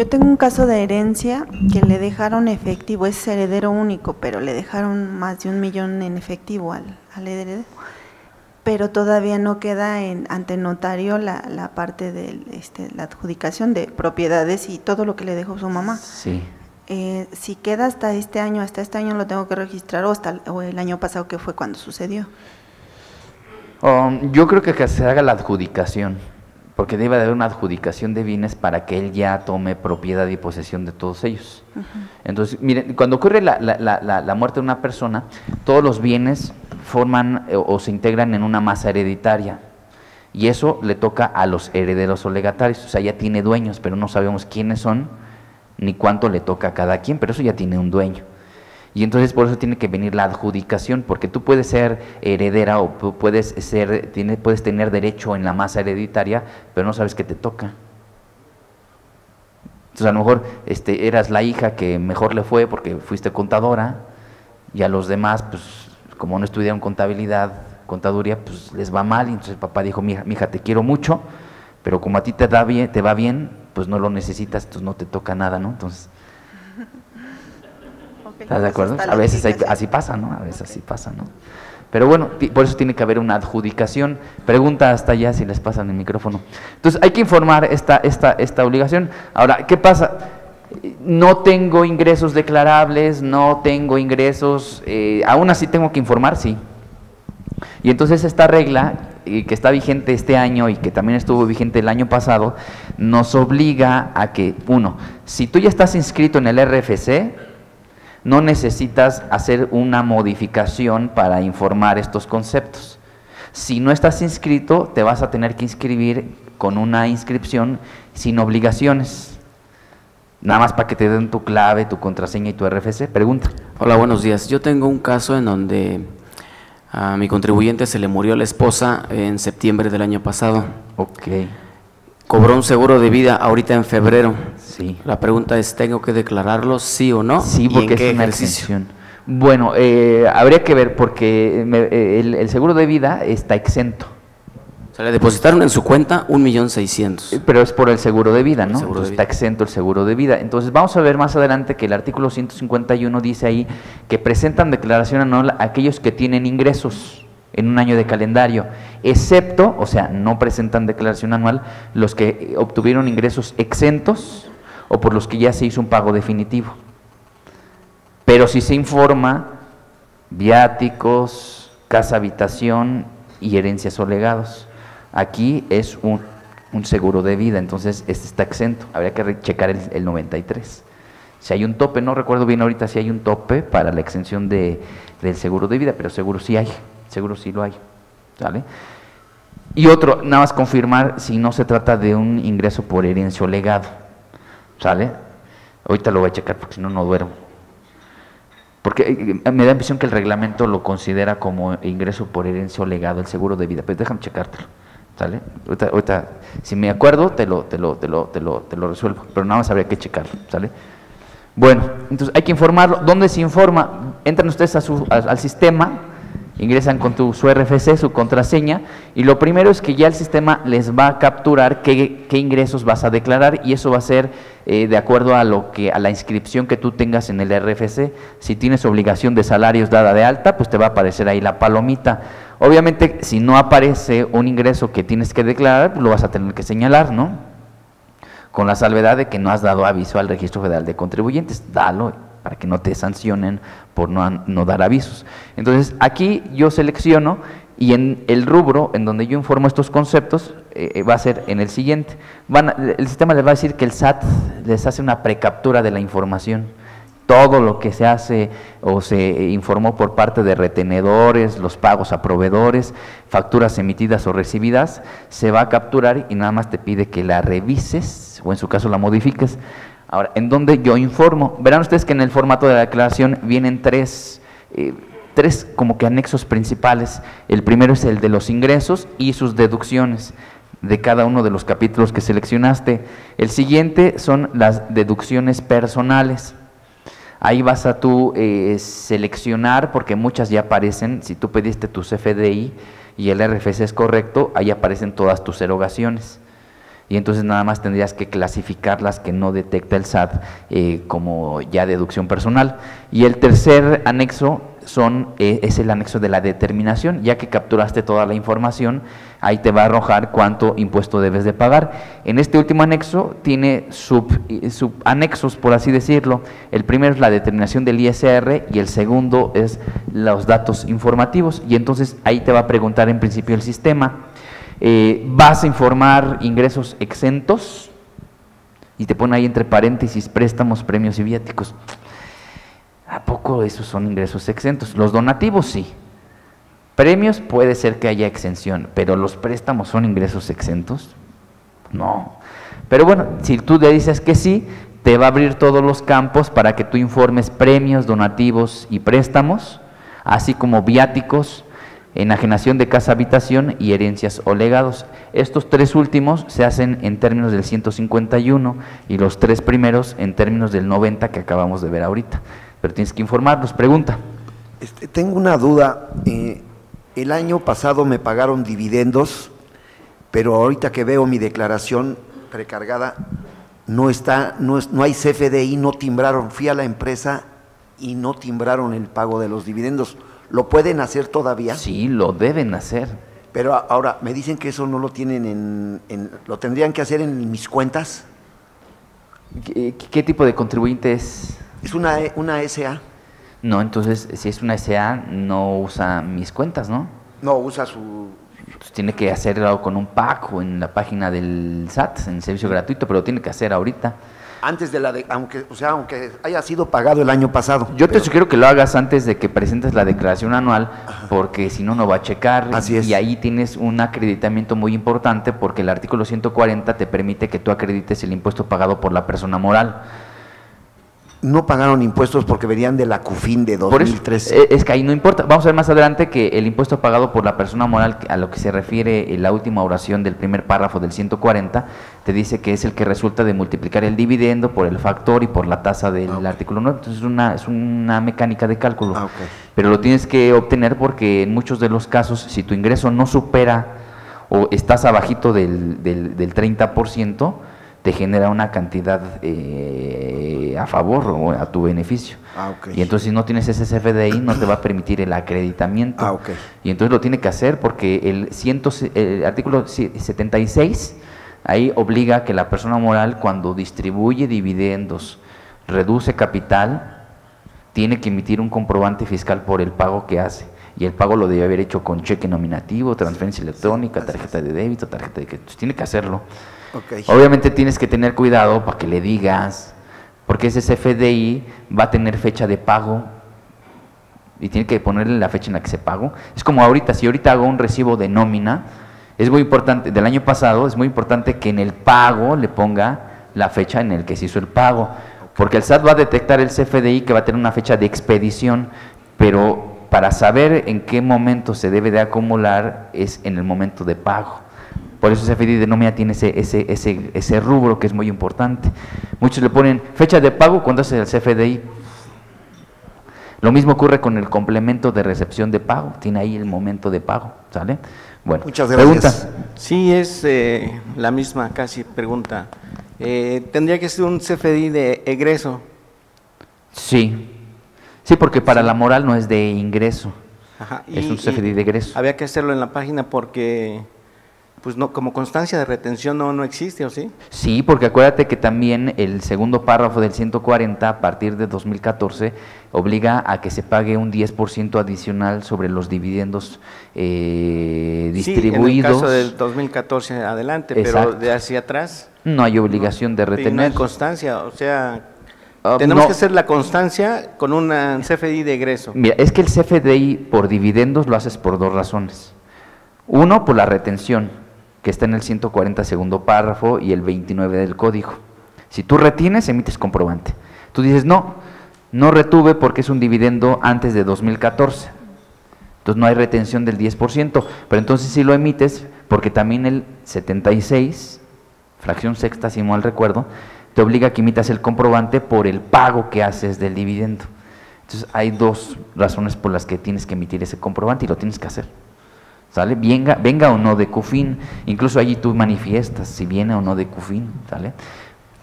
Yo tengo un caso de herencia que le dejaron efectivo, es heredero único, pero le dejaron más de 1 millón en efectivo al heredero, pero todavía no queda ante notario la parte de la adjudicación de propiedades y todo lo que le dejó su mamá. Sí. Si queda hasta este año lo tengo que registrar o el año pasado, que fue cuando sucedió. Yo creo que se haga la adjudicación, porque debe de haber una adjudicación de bienes para que él ya tome propiedad y posesión de todos ellos. Entonces, miren, cuando ocurre la muerte de una persona, todos los bienes forman o se integran en una masa hereditaria, y eso le toca a los herederos o legatarios. O sea, ya tiene dueños, pero no sabemos quiénes son ni cuánto le toca a cada quien, pero eso ya tiene un dueño. Y entonces por eso tiene que venir la adjudicación, porque tú puedes ser heredera o puedes tener derecho en la masa hereditaria, pero no sabes qué te toca. Entonces a lo mejor eras la hija que mejor le fue porque fuiste contadora, y a los demás, pues como no estudiaron contaduría, pues les va mal, y entonces el papá dijo: mija, te quiero mucho, pero como a ti te va bien, pues no lo necesitas, entonces no te toca nada, ¿no? Entonces, ¿estás de acuerdo? A veces así pasa, ¿no? A veces así pasa, ¿no? Pero bueno, por eso tiene que haber una adjudicación. Pregunta hasta allá si les pasan el micrófono. Entonces hay que informar esta obligación. Ahora, ¿qué pasa? No tengo ingresos declarables, no tengo ingresos, aún así tengo que informar, sí. Y entonces esta regla, que está vigente este año y que también estuvo vigente el año pasado, nos obliga a que, uno, si tú ya estás inscrito en el RFC, no necesitas hacer una modificación para informar estos conceptos. Si no estás inscrito, te vas a tener que inscribir con una inscripción sin obligaciones, nada más para que te den tu clave, tu contraseña y tu RFC. Pregunta. Hola, buenos días. Yo tengo un caso en donde a mi contribuyente se le murió la esposa en septiembre del año pasado. Ok. Cobró un seguro de vida ahorita en febrero. Sí. La pregunta es, ¿tengo que declararlo sí o no? Sí, porque es una exención. Bueno, habría que ver, porque el seguro de vida está exento. O sea, le depositaron en su cuenta 1.600.000. Pero es por el seguro de vida, ¿no? Entonces, está exento el seguro de vida. Entonces vamos a ver más adelante que el artículo 151 dice ahí que presentan declaración anual a aquellos que tienen ingresos en un año de calendario, excepto, o sea, no presentan declaración anual los que obtuvieron ingresos exentos o por los que ya se hizo un pago definitivo. Pero si se informa viáticos, casa habitación y herencias o legados. Aquí es un seguro de vida, entonces este está exento. Habría que checar el 93. Si hay un tope, no recuerdo bien ahorita si hay un tope para la exención del seguro de vida, pero seguro sí hay, seguro sí lo hay, ¿sale? Y otro, nada más confirmar si no se trata de un ingreso por herencia o legado, ¿sale? Ahorita lo voy a checar porque si no, no duermo. Porque me da la impresión que el reglamento lo considera como ingreso por herencia o legado, el seguro de vida, pues déjame checártelo, ¿sale? Ahorita si me acuerdo, te lo resuelvo, pero nada más habría que checarlo, ¿sale? Bueno, entonces hay que informarlo. ¿Dónde se informa? Entran ustedes al sistema, ingresan con su RFC, su contraseña, y lo primero es que ya el sistema les va a capturar qué ingresos vas a declarar, y eso va a ser de acuerdo a la inscripción que tú tengas en el RFC. Si tienes obligación de salarios dada de alta, pues te va a aparecer ahí la palomita. Obviamente, si no aparece un ingreso que tienes que declarar, pues lo vas a tener que señalar, ¿no? Con la salvedad de que no has dado aviso al Registro Federal de Contribuyentes. Dalo para que no te sancionen por no dar avisos. Entonces, aquí yo selecciono, y en el rubro en donde yo informo estos conceptos va a ser en el siguiente. El sistema les va a decir que el SAT les hace una precaptura de la información. Todo lo que se hace o se informó por parte de retenedores, los pagos a proveedores, facturas emitidas o recibidas, se va a capturar y nada más te pide que la revises o en su caso la modifiques. Ahora, ¿en dónde yo informo? Verán ustedes que en el formato de la declaración vienen tres como que anexos principales. El primero es el de los ingresos y sus deducciones de cada uno de los capítulos que seleccionaste. El siguiente son las deducciones personales. Ahí vas a tú seleccionar, porque muchas ya aparecen. Si tú pediste tu CFDI y el RFC es correcto, ahí aparecen todas tus erogaciones. y entonces nada más tendrías que clasificar las que no detecta el SAT como ya deducción personal. Y el tercer anexo es el anexo de la determinación. Ya que capturaste toda la información, ahí te va a arrojar cuánto impuesto debes de pagar. En este último anexo tiene subanexos, por así decirlo. El primero es la determinación del ISR y el segundo es los datos informativos, y entonces ahí te va a preguntar en principio el sistema, vas a informar ingresos exentos, y te pone ahí entre paréntesis préstamos, premios y viáticos. ¿A poco esos son ingresos exentos? Los donativos sí, premios puede ser que haya exención, pero los préstamos son ingresos exentos, no. Pero bueno, si tú le dices que sí, te va a abrir todos los campos para que tú informes premios, donativos y préstamos, así como viáticos, enajenación de casa habitación y herencias o legados. Estos tres últimos se hacen en términos del 151 y los tres primeros en términos del 90 que acabamos de ver ahorita. Pero tienes que informarlos. Pregunta. Tengo una duda. El año pasado me pagaron dividendos, pero ahorita que veo mi declaración precargada, no hay CFDI, no timbraron. Fui a la empresa y no timbraron el pago de los dividendos. ¿Lo pueden hacer todavía? Sí, lo deben hacer. Pero ahora, me dicen que eso no lo tienen ¿lo tendrían que hacer en mis cuentas? ¿Qué tipo de contribuyente es? Es una SA. No, entonces, si es una SA, no usa mis cuentas, ¿no? No, usa su... Entonces, tiene que hacerlo con un pack o en la página del SAT, en servicio gratuito, pero lo tiene que hacer ahorita. Antes de aunque haya sido pagado el año pasado. Yo te sugiero que lo hagas antes de que presentes la declaración anual, porque si no, no va a checar. Así es. Y ahí tienes un acreditamiento muy importante, porque el artículo 140 te permite que tú acredites el impuesto pagado por la persona moral. No pagaron impuestos porque venían de la CUFIN de 2013. Por eso, es que ahí no importa. Vamos a ver más adelante que el impuesto pagado por la persona moral, a lo que se refiere la última oración del primer párrafo del 140, te dice que es el que resulta de multiplicar el dividendo por el factor y por la tasa del artículo 9. Entonces es una mecánica de cálculo. Okay. Pero lo tienes que obtener porque en muchos de los casos, si tu ingreso no supera o estás abajito del 30%, te genera una cantidad a favor o a tu beneficio. Okay. Y entonces, si no tienes ese CFDI, no te va a permitir el acreditamiento. Okay. Y entonces lo tiene que hacer porque el artículo 76 ahí obliga a que la persona moral, cuando distribuye dividendos, reduce capital, tiene que emitir un comprobante fiscal por el pago que hace. Y el pago lo debe haber hecho con cheque nominativo, transferencia electrónica, tarjeta de débito, tarjeta de crédito. Tiene que hacerlo. Okay. Obviamente tienes que tener cuidado para que le digas, porque ese CFDI va a tener fecha de pago y tiene que ponerle la fecha en la que se pagó. Es como ahorita, si ahorita hago un recibo de nómina, es muy importante, del año pasado, es muy importante que en el pago le ponga la fecha en el que se hizo el pago, porque el SAT va a detectar el CFDI que va a tener una fecha de expedición, pero para saber en qué momento se debe de acumular es en el momento de pago. Por eso ese CFDI de nómina tiene ese rubro que es muy importante. Muchos le ponen fecha de pago cuando hace el CFDI. Lo mismo ocurre con el complemento de recepción de pago. Tiene ahí el momento de pago, ¿sale? Bueno, muchas gracias. Pregunta. Sí, es la misma casi pregunta. ¿Tendría que ser un CFDI de egreso? Sí. Sí, porque para la moral no es de ingreso. Ajá. Es un CFDI de egreso. Había que hacerlo en la página porque... Pues no, como constancia de retención no existe, ¿o sí? Sí, porque acuérdate que también el segundo párrafo del 140, a partir de 2014, obliga a que se pague un 10% adicional sobre los dividendos distribuidos. Sí, en el caso del 2014 adelante, Exacto. pero de hacia atrás... No hay obligación de retener. No hay constancia, o sea... Tenemos que hacer la constancia con un CFDI de egreso. Mira, es que el CFDI por dividendos lo haces por dos razones. Uno, por la retención, que está en el 140 segundo párrafo y el 29 del código. Si tú retienes, emites comprobante. Tú dices, no retuve porque es un dividendo antes de 2014. Entonces no hay retención del 10%, pero entonces sí lo emites porque también el 76, fracción sexta, si mal recuerdo, te obliga a que emitas el comprobante por el pago que haces del dividendo. Entonces hay dos razones por las que tienes que emitir ese comprobante y lo tienes que hacer. ¿sale? Venga o no de CUFIN, incluso allí tú manifiestas si viene o no de CUFIN, ¿sale?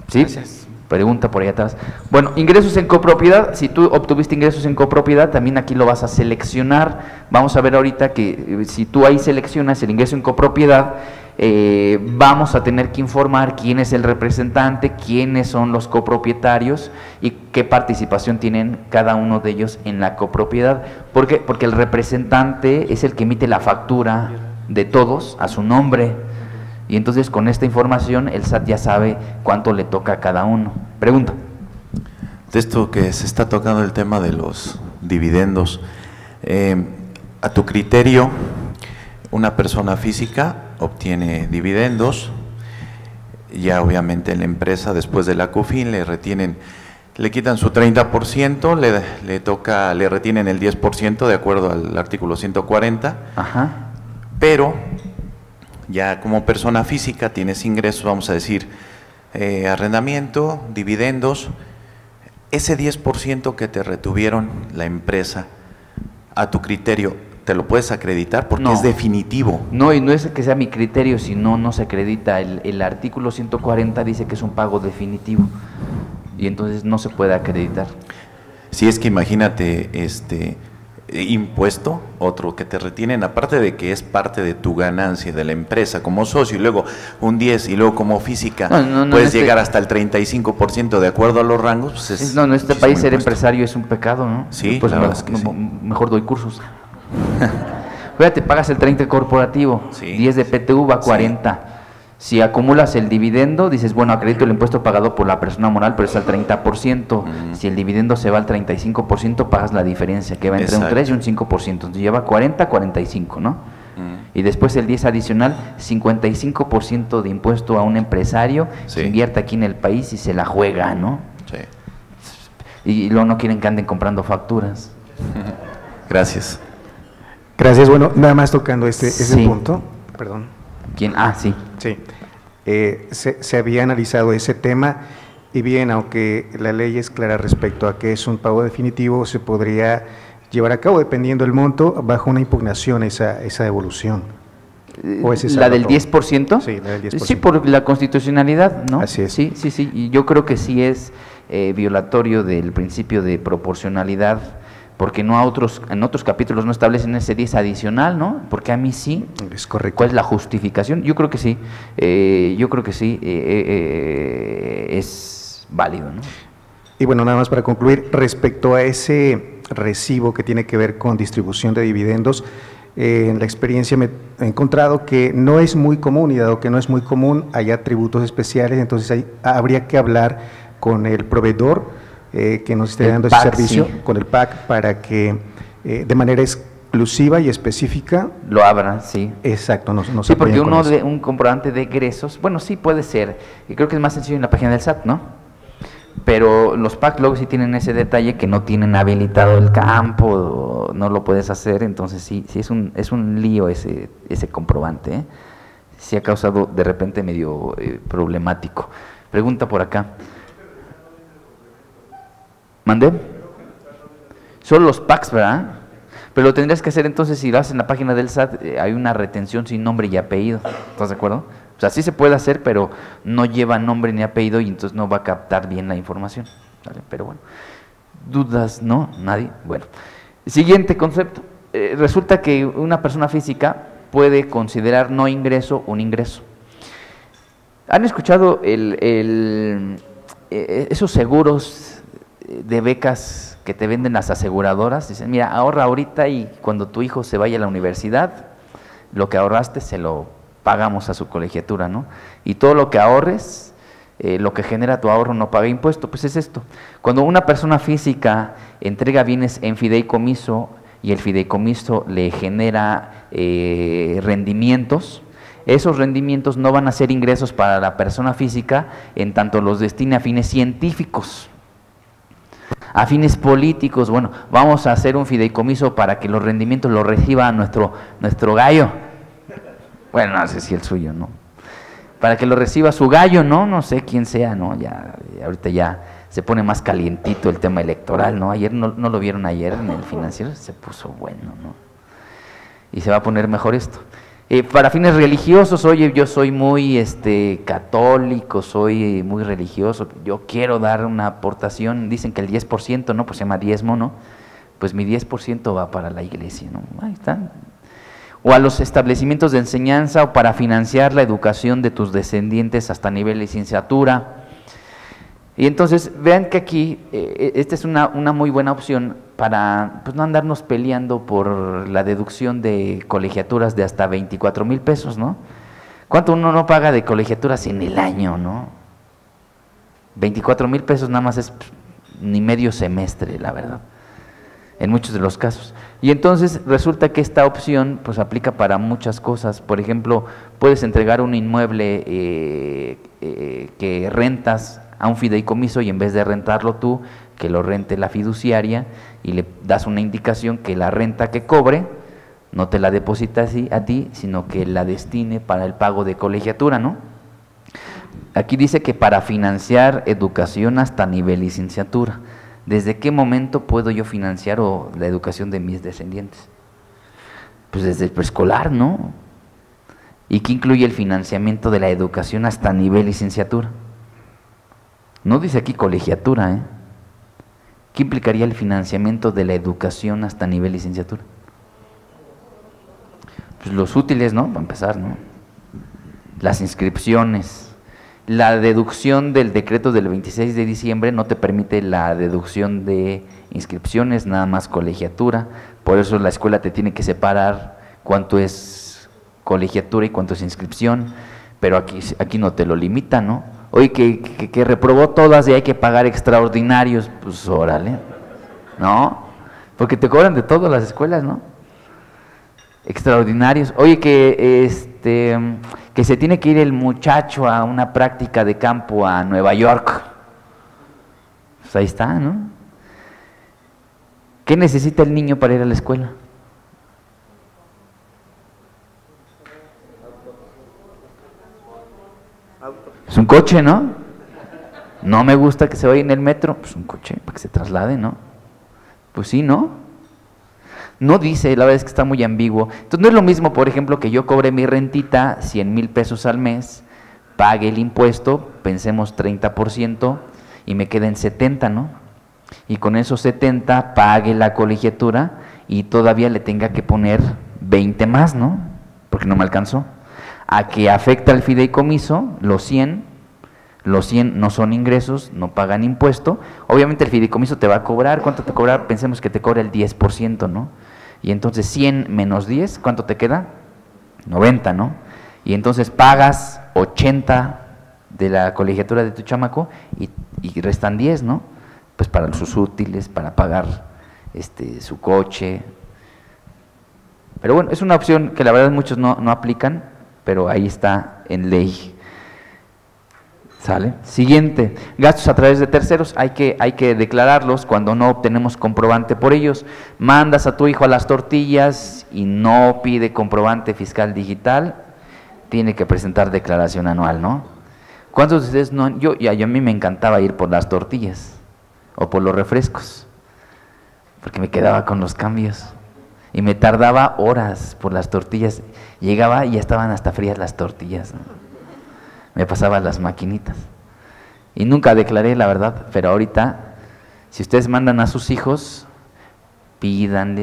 ¿Sí? Gracias. Pregunta por ahí atrás. Bueno, ingresos en copropiedad, si tú obtuviste ingresos en copropiedad, también aquí lo vas a seleccionar. Vamos a ver ahorita que si tú ahí seleccionas el ingreso en copropiedad, vamos a tener que informar quién es el representante, quiénes son los copropietarios y qué participación tienen cada uno de ellos en la copropiedad. ¿Por qué? Porque el representante es el que emite la factura de todos a su nombre. Y entonces con esta información el SAT ya sabe cuánto le toca a cada uno. Pregunta. De esto que se está tocando el tema de los dividendos, a tu criterio, una persona física obtiene dividendos, ya obviamente la empresa después de la CUFIN le quitan su 30%, le retienen el 10% de acuerdo al artículo 140, Ajá. pero ya como persona física tienes ingresos, vamos a decir, arrendamiento, dividendos, ese 10% que te retuvieron la empresa, a tu criterio, ¿te lo puedes acreditar? Porque No. es definitivo. No, y no es que sea mi criterio, sino no se acredita. El artículo 140 dice que es un pago definitivo y entonces no se puede acreditar. Si es que imagínate, impuesto, otro que te retienen, aparte de que es parte de tu ganancia de la empresa como socio, y luego un 10, y luego como física, No, puedes llegar hasta el 35% de acuerdo a los rangos. Pues No, en este muchísimo país ser impuesto. empresario es un pecado, ¿no? Sí, pues la verdad es que sí. Mejor doy cursos. Fíjate, pagas el 30 corporativo, Sí. 10 de PTU va a 40. Si acumulas el dividendo, dices, bueno, acredito el impuesto pagado por la persona moral, pero es al 30%. Si el dividendo se va al 35%, pagas la diferencia, que va entre un Exacto. 3 y un 5%. Entonces lleva 40, 45, ¿no? Y después el 10 adicional, 55% de impuesto a un empresario Sí. que invierte aquí en el país y se la juega, ¿no? Sí. Y luego no quieren que anden comprando facturas. Gracias. Gracias. Bueno, nada más tocando ese Sí. punto, perdón. ¿Quién? Ah, sí. Sí. Se había analizado ese tema y bien, aunque la ley es clara respecto a que es un pago definitivo, se podría llevar a cabo, dependiendo del monto, bajo una impugnación esa devolución. ¿O ese es ¿La algo del todo? 10%? Sí, la del 10%. Sí, por la constitucionalidad, ¿no? Así es. Sí, sí, sí. Y yo creo que sí es violatorio del principio de proporcionalidad, porque no en otros capítulos no establecen ese 10 adicional, ¿no? Porque a mí sí. Es correcto. ¿Cuál es la justificación? Yo creo que sí. Es válido, ¿no? Y bueno, nada más para concluir, respecto a ese recibo que tiene que ver con distribución de dividendos, en la experiencia me he encontrado que no es muy común, y dado que no es muy común, hay tributos especiales, entonces habría que hablar con el proveedor que nos esté El dando PAC, ese servicio, sí. con el PAC, para que de manera exclusiva y específica, Lo abran, sí. exacto, nos Sí, porque apoyen con eso. un comprobante de egresos, bueno, sí puede ser, y creo que es más sencillo en la página del SAT, ¿no? Pero los PAC luego sí tienen ese detalle que no tienen habilitado el campo, no lo puedes hacer, entonces sí es un lío ese comprobante, ¿eh? Sí ha causado de repente medio problemático. Pregunta por acá. ¿Mandé? Solo los PACs, ¿verdad? Pero lo tendrías que hacer entonces, si lo haces en la página del SAT, hay una retención sin nombre y apellido, ¿estás de acuerdo? O sea, sí se puede hacer, pero no lleva nombre ni apellido y entonces no va a captar bien la información, ¿vale? Pero bueno, ¿dudas? ¿No? ¿Nadie? Bueno. Siguiente concepto. Resulta que una persona física puede considerar no ingreso un ingreso. ¿Han escuchado esos seguros de becas que te venden las aseguradoras? Dicen, mira, ahorra ahorita y cuando tu hijo se vaya a la universidad, lo que ahorraste se lo pagamos a su colegiatura, ¿no? Y todo lo que ahorres, lo que genera tu ahorro no paga impuesto. Pues es esto. Cuando una persona física entrega bienes en fideicomiso y el fideicomiso le genera rendimientos, esos rendimientos no van a ser ingresos para la persona física en tanto los destine a fines científicos. A fines políticos, bueno, vamos a hacer un fideicomiso para que los rendimientos los reciba nuestro gallo. Bueno, no sé si el suyo, ¿no? Para que lo reciba su gallo, ¿no? No sé quién sea, ¿no? Ya, ahorita ya se pone más calientito el tema electoral, ¿no? Ayer, ¿no lo vieron ayer en el Financiero? Se puso bueno, ¿no? y se va a poner mejor esto. Para fines religiosos, oye, yo soy muy católico, soy muy religioso, yo quiero dar una aportación, dicen que el 10%, ¿no? Pues se llama diezmo, ¿no? Pues mi 10% va para la iglesia, ¿no? Ahí está. O a los establecimientos de enseñanza o para financiar la educación de tus descendientes hasta nivel licenciatura. Y entonces, vean que aquí, esta es una muy buena opción para pues, no andarnos peleando por la deducción de colegiaturas de hasta 24,000 pesos, ¿no? ¿Cuánto uno no paga de colegiaturas en el año, no? 24,000 pesos nada más es ni medio semestre, la verdad, en muchos de los casos. Y entonces resulta que esta opción pues aplica para muchas cosas. Por ejemplo, puedes entregar un inmueble que rentas a un fideicomiso y en vez de rentarlo tú, que lo rente la fiduciaria y le das una indicación que la renta que cobre no te la deposita así a ti, sino que la destine para el pago de colegiatura, ¿no? Aquí dice que para financiar educación hasta nivel licenciatura. ¿Desde qué momento puedo yo financiar la educación de mis descendientes? Pues desde el preescolar, ¿no? ¿Y qué incluye el financiamiento de la educación hasta nivel licenciatura? No dice aquí colegiatura, ¿eh? ¿Qué implicaría el financiamiento de la educación hasta nivel licenciatura? Pues los útiles, ¿no? Para empezar, ¿no? Las inscripciones. La deducción del decreto del 26 de diciembre no te permite la deducción de inscripciones, nada más colegiatura. Por eso la escuela te tiene que separar cuánto es colegiatura y cuánto es inscripción. Pero aquí no te lo limita, ¿no? Oye, que reprobó todas y hay que pagar extraordinarios, pues órale, ¿no? Porque te cobran de todo las escuelas, ¿no? Extraordinarios. Oye, que se tiene que ir el muchacho a una práctica de campo a Nueva York. Pues ahí está, ¿no? ¿Qué necesita el niño para ir a la escuela? Es un coche, ¿no? No me gusta que se vaya en el metro, pues un coche para que se traslade, ¿no? Pues sí, ¿no? No dice, la verdad es que está muy ambiguo. Entonces no es lo mismo, por ejemplo, que yo cobre mi rentita, 100,000 pesos al mes, pague el impuesto, pensemos 30%, y me queden 70, ¿no? Y con esos 70 pague la colegiatura y todavía le tenga que poner 20 más, ¿no? Porque no me alcanzó. A que afecta al fideicomiso, los 100 no son ingresos, no pagan impuesto. Obviamente el fideicomiso te va a cobrar, ¿cuánto te cobra? Pensemos que te cobra el 10%, ¿no? Y entonces 100 menos 10, ¿cuánto te queda? 90, ¿no? Y entonces pagas 80 de la colegiatura de tu chamaco y restan 10, ¿no? Pues para sus útiles, para pagar su coche. Pero bueno, es una opción que la verdad muchos no aplican, pero ahí está en ley. ¿Sale? Siguiente, gastos a través de terceros, hay que declararlos cuando no obtenemos comprobante por ellos. Mandas a tu hijo a las tortillas y no pide comprobante fiscal digital, tiene que presentar declaración anual, ¿no? ¿Cuántos de ustedes no? A mí me encantaba ir por las tortillas o por los refrescos, porque me quedaba con los cambios. Y me tardaba horas por las tortillas. Llegaba y ya estaban hasta frías las tortillas, ¿no? Me pasaba las maquinitas. Y nunca declaré, la verdad, pero ahorita, si ustedes mandan a sus hijos,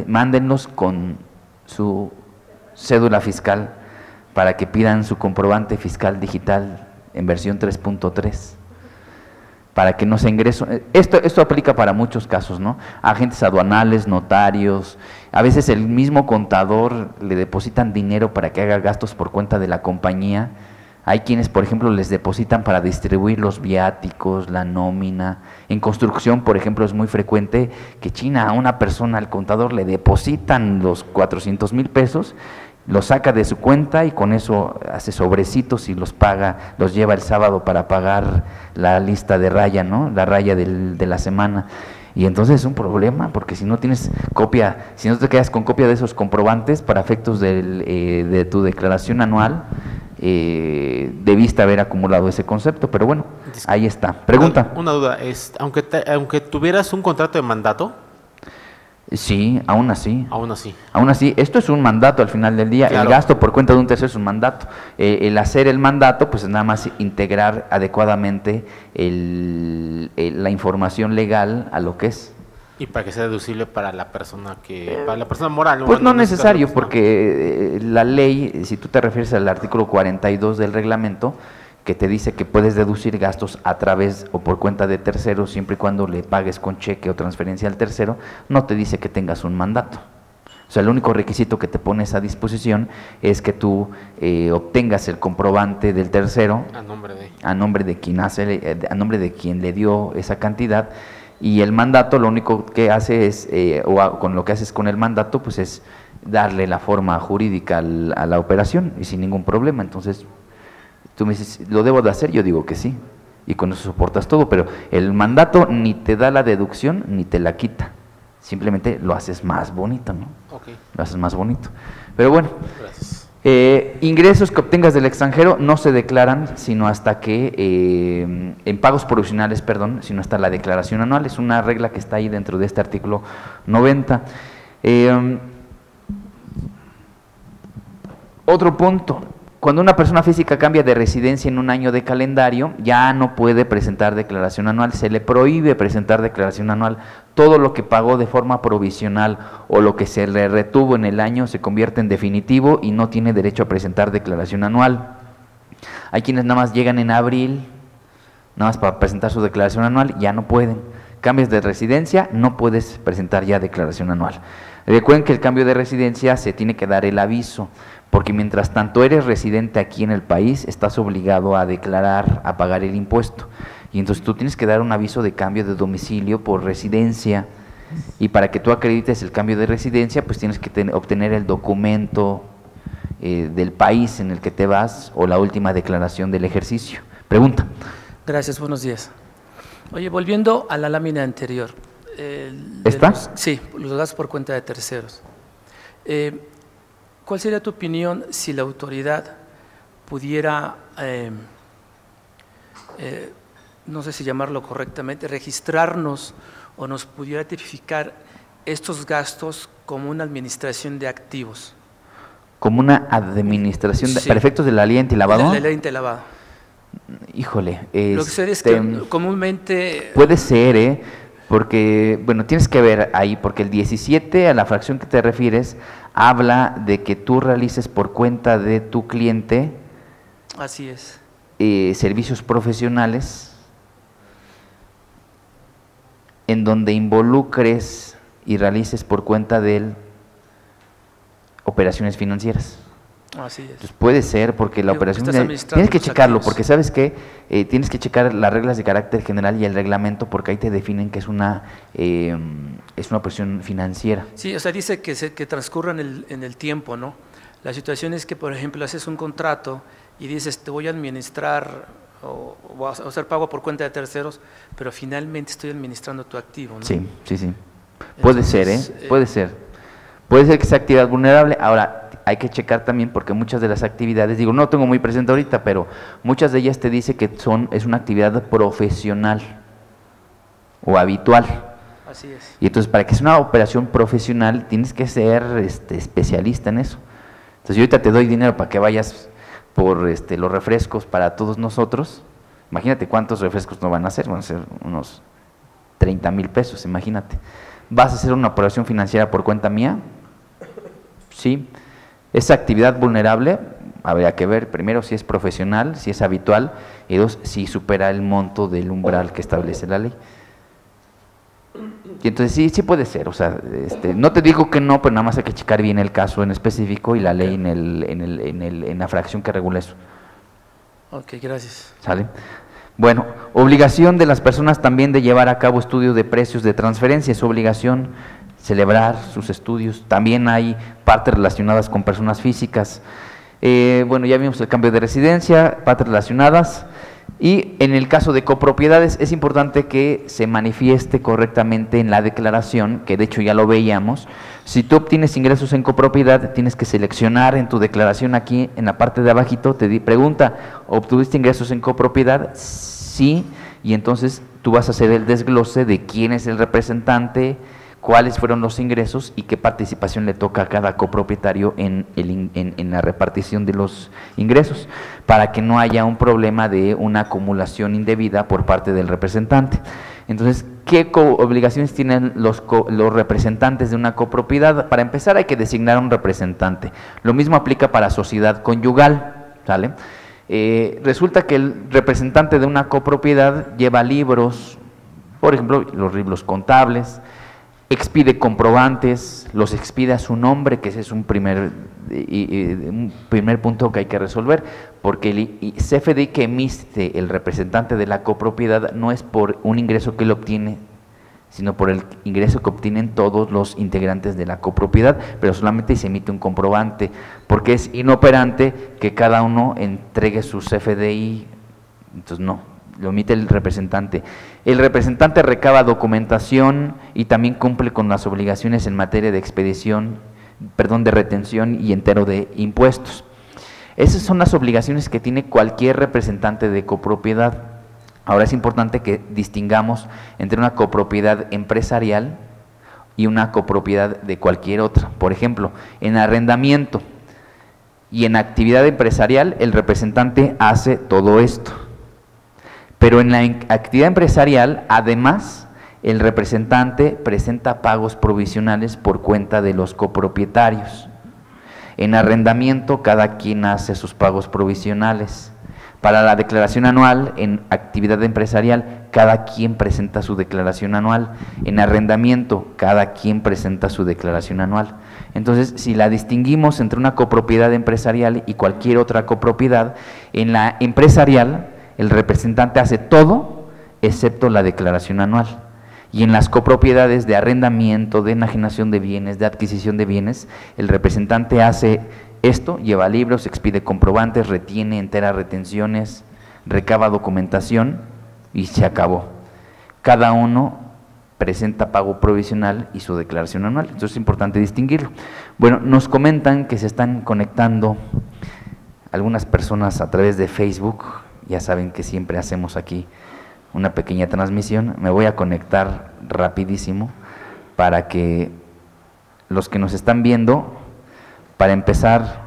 mándenlos con su cédula fiscal para que pidan su comprobante fiscal digital en versión 3.3. Para que no se ingresen. Esto aplica para muchos casos, ¿no? Agentes aduanales, notarios, a veces el mismo contador le depositan dinero para que haga gastos por cuenta de la compañía. Hay quienes, por ejemplo, les depositan para distribuir los viáticos, la nómina. En construcción, por ejemplo, es muy frecuente que a una persona, al contador, le depositan los 400,000 pesos, los saca de su cuenta y con eso hace sobrecitos y los paga, los lleva el sábado para pagar la lista de raya, ¿no? La raya de la semana. Y entonces es un problema, porque si no tienes copia, si no te quedas con copia de esos comprobantes para efectos de tu declaración anual, debiste haber acumulado ese concepto, pero bueno, ahí está. Pregunta. Una duda, aunque tuvieras un contrato de mandato, Sí, aún así. Aún así. Aún así, esto es un mandato al final del día. Claro. El gasto por cuenta de un tercero es un mandato. El hacer el mandato, pues es nada más integrar adecuadamente la información legal a lo que es. Y para que sea deducible para la persona para la persona moral. Pues no en este necesario, caso, porque la ley, si tú te refieres al artículo 42 del reglamento, que te dice que puedes deducir gastos a través o por cuenta de terceros, siempre y cuando le pagues con cheque o transferencia al tercero, no te dice que tengas un mandato. O sea, el único requisito que te pones a disposición es que tú obtengas el comprobante del tercero a nombre de a nombre de quien le dio esa cantidad, y el mandato lo único que hace es, con lo que haces con el mandato, pues es darle la forma jurídica a la operación y sin ningún problema. Entonces, tú me dices, ¿lo debo de hacer? Yo digo que sí, y con eso soportas todo, pero el mandato ni te da la deducción ni te la quita, simplemente lo haces más bonito, ¿no? Ok. Lo haces más bonito. Pero bueno, Gracias. ingresos que obtengas del extranjero no se declaran sino hasta que, en pagos provisionales, perdón, sino hasta la declaración anual. Es una regla que está ahí dentro de este artículo 90. Otro punto. Cuando una persona física cambia de residencia en un año de calendario, ya no puede presentar declaración anual, se le prohíbe presentar declaración anual. Todo lo que pagó de forma provisional o lo que se le retuvo en el año se convierte en definitivo y no tiene derecho a presentar declaración anual. Hay quienes nada más llegan en abril, nada más para presentar su declaración anual, ya no pueden. Cambias de residencia, no puedes presentar ya declaración anual. Recuerden que el cambio de residencia se tiene que dar el aviso, porque mientras tanto eres residente aquí en el país, estás obligado a declarar, a pagar el impuesto. Y entonces tú tienes que dar un aviso de cambio de domicilio por residencia, y para que tú acredites el cambio de residencia, pues tienes que obtener el documento del país en el que te vas o la última declaración del ejercicio. Pregunta. Gracias, buenos días. Oye, volviendo a la lámina anterior. ¿Esta? Sí, los gastos por cuenta de terceros. ¿Cuál sería tu opinión si la autoridad pudiera, no sé si llamarlo correctamente, registrarnos o nos pudiera tipificar estos gastos como una administración de activos? Como una administración, Sí. para efectos de la ley antilavado. La ley antilavado. Híjole, Lo que sucede es que comúnmente… puede ser, porque, bueno, tienes que ver ahí, porque el 17, a la fracción que te refieres, habla de que tú realices por cuenta de tu cliente Así es. servicios profesionales en donde involucres y realices por cuenta de él operaciones financieras. Así es. Entonces puede ser, porque la Digo, operación estás financiera, administrando tienes que tus checarlo, activos. porque sabes que tienes que checar las reglas de carácter general y el reglamento, porque ahí te definen que es una operación financiera. Sí, o sea, dice que transcurra en el tiempo, ¿no? La situación es que, por ejemplo, haces un contrato y dices, te voy a administrar o voy a hacer pago por cuenta de terceros, pero finalmente estoy administrando tu activo, ¿no? Sí. Puede Entonces, ser, puede ser. Puede ser que sea actividad vulnerable. Ahora, hay que checar también, porque muchas de las actividades, digo, no lo tengo muy presente ahorita, pero muchas de ellas te dice que es una actividad profesional o habitual. Así es. Y entonces, para que sea una operación profesional, tienes que ser especialista en eso. Entonces, yo ahorita te doy dinero para que vayas por los refrescos para todos nosotros. Imagínate cuántos refrescos no van a hacer, van a ser unos 30,000 pesos, imagínate. ¿Vas a hacer una operación financiera por cuenta mía? Sí. Esa actividad vulnerable, habría que ver primero si es profesional, si es habitual, y dos, si supera el monto del umbral que establece la ley. Y entonces sí puede ser, o sea, no te digo que no, pero nada más hay que checar bien el caso en específico y la ley en la fracción que regula eso. Ok, gracias. ¿Sale? Bueno, obligación de las personas también de llevar a cabo estudios de precios de transferencia, es obligación celebrar sus estudios. También hay partes relacionadas con personas físicas. Bueno, ya vimos el cambio de residencia, partes relacionadas. Y en el caso de copropiedades es importante que se manifieste correctamente en la declaración, que de hecho ya lo veíamos. Si tú obtienes ingresos en copropiedad, tienes que seleccionar en tu declaración aquí en la parte de abajito, pregunta, ¿obtuviste ingresos en copropiedad? Sí, y entonces tú vas a hacer el desglose de quién es el representante, cuáles fueron los ingresos y qué participación le toca a cada copropietario en la repartición de los ingresos, para que no haya un problema de una acumulación indebida por parte del representante. Entonces, ¿qué obligaciones tienen los representantes de una copropiedad? Para empezar, hay que designar un representante. Lo mismo aplica para sociedad conyugal, ¿sale? Resulta que el representante de una copropiedad lleva libros, por ejemplo, los libros contables, expide comprobantes, los expide a su nombre, que ese es un primer punto que hay que resolver, porque el CFDI que emite el representante de la copropiedad no es por un ingreso que él obtiene, sino por el ingreso que obtienen todos los integrantes de la copropiedad, pero solamente se emite un comprobante, porque es inoperante que cada uno entregue su CFDI, entonces no, lo emite el representante. El representante recaba documentación y también cumple con las obligaciones en materia de de retención y entero de impuestos. Esas son las obligaciones que tiene cualquier representante de copropiedad. Ahora es importante que distingamos entre una copropiedad empresarial y una copropiedad de cualquier otra. Por ejemplo, en arrendamiento y en actividad empresarial, el representante hace todo esto. Pero en la actividad empresarial, además, el representante presenta pagos provisionales por cuenta de los copropietarios. En arrendamiento, cada quien hace sus pagos provisionales. Para la declaración anual, en actividad empresarial, cada quien presenta su declaración anual. En arrendamiento, cada quien presenta su declaración anual. Entonces, si la distinguimos entre una copropiedad empresarial y cualquier otra copropiedad, en la empresarial, el representante hace todo excepto la declaración anual. Y en las copropiedades de arrendamiento, de enajenación de bienes, de adquisición de bienes, el representante hace esto, lleva libros, expide comprobantes, retiene enteras retenciones, recaba documentación y se acabó. Cada uno presenta pago provisional y su declaración anual. Entonces es importante distinguirlo. Bueno, nos comentan que se están conectando algunas personas a través de Facebook. Ya saben que siempre hacemos aquí una pequeña transmisión. Me voy a conectar rapidísimo para que los que nos están viendo, para empezar,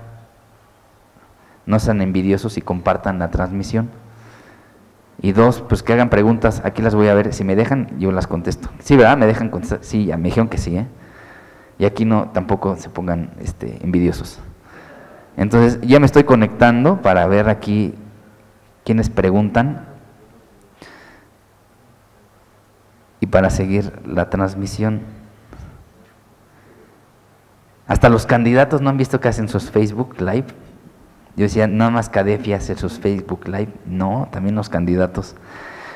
no sean envidiosos y compartan la transmisión. Y dos, pues que hagan preguntas. Aquí las voy a ver. Si me dejan, yo las contesto. Sí, ¿verdad? ¿Me dejan contestar? Sí, ya me dijeron que sí, ¿eh? Y aquí no, tampoco se pongan envidiosos. Entonces, ya me estoy conectando para ver aquí quienes preguntan y para seguir la transmisión. Hasta los candidatos no han visto que hacen sus Facebook Live. Yo decía, nada más Cadefi hace sus Facebook Live. No, también los candidatos.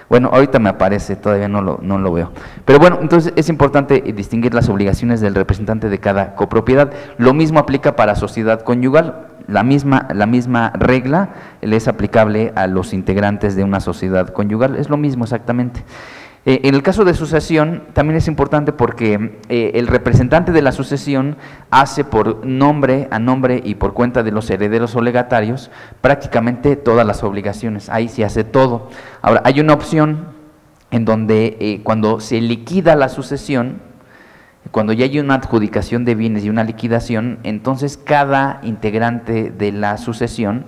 Bueno, ahorita me aparece, todavía no lo veo. Pero bueno, entonces es importante distinguir las obligaciones del representante de cada copropiedad. Lo mismo aplica para sociedad conyugal. La misma regla le es aplicable a los integrantes de una sociedad conyugal. Es lo mismo exactamente. En el caso de sucesión también es importante porque el representante de la sucesión hace por nombre a nombre y por cuenta de los herederos o legatarios prácticamente todas las obligaciones. Ahí se hace todo. Ahora, hay una opción en donde cuando se liquida la sucesión, cuando ya hay una adjudicación de bienes y una liquidación, entonces cada integrante de la sucesión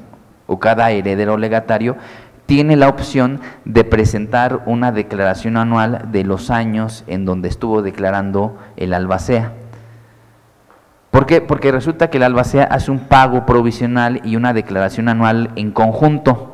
o cada heredero o legatario tiene la opción de presentar una declaración anual de los años en donde estuvo declarando el albacea. ¿Por qué? Porque resulta que el albacea hace un pago provisional y una declaración anual en conjunto.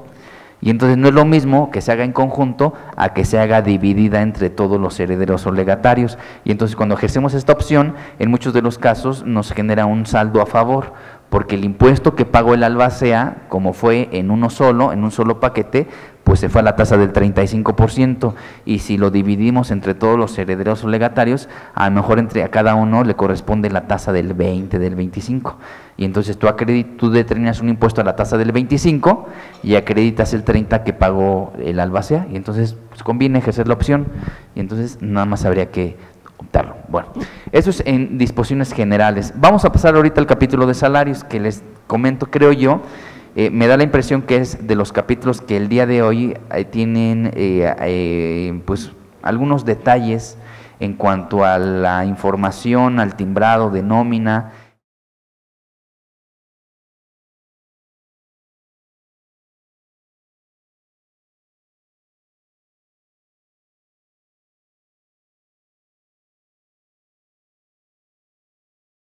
Y entonces no es lo mismo que se haga en conjunto a que se haga dividida entre todos los herederos o legatarios. Y entonces cuando ejercemos esta opción, en muchos de los casos nos genera un saldo a favor, porque el impuesto que pagó el albacea, como fue en un solo paquete, pues se fue a la tasa del 35%, y si lo dividimos entre todos los herederos o legatarios, a lo mejor a cada uno le corresponde la tasa del 20, del 25, y entonces tú determinas un impuesto a la tasa del 25 y acreditas el 30 que pagó el albacea, y entonces pues conviene ejercer la opción, y entonces nada más habría que optarlo. Bueno, eso es en disposiciones generales. Vamos a pasar ahorita al capítulo de salarios, que les comento, creo yo, me da la impresión que es de los capítulos que el día de hoy tienen pues algunos detalles En cuanto a la información, al timbrado de nómina,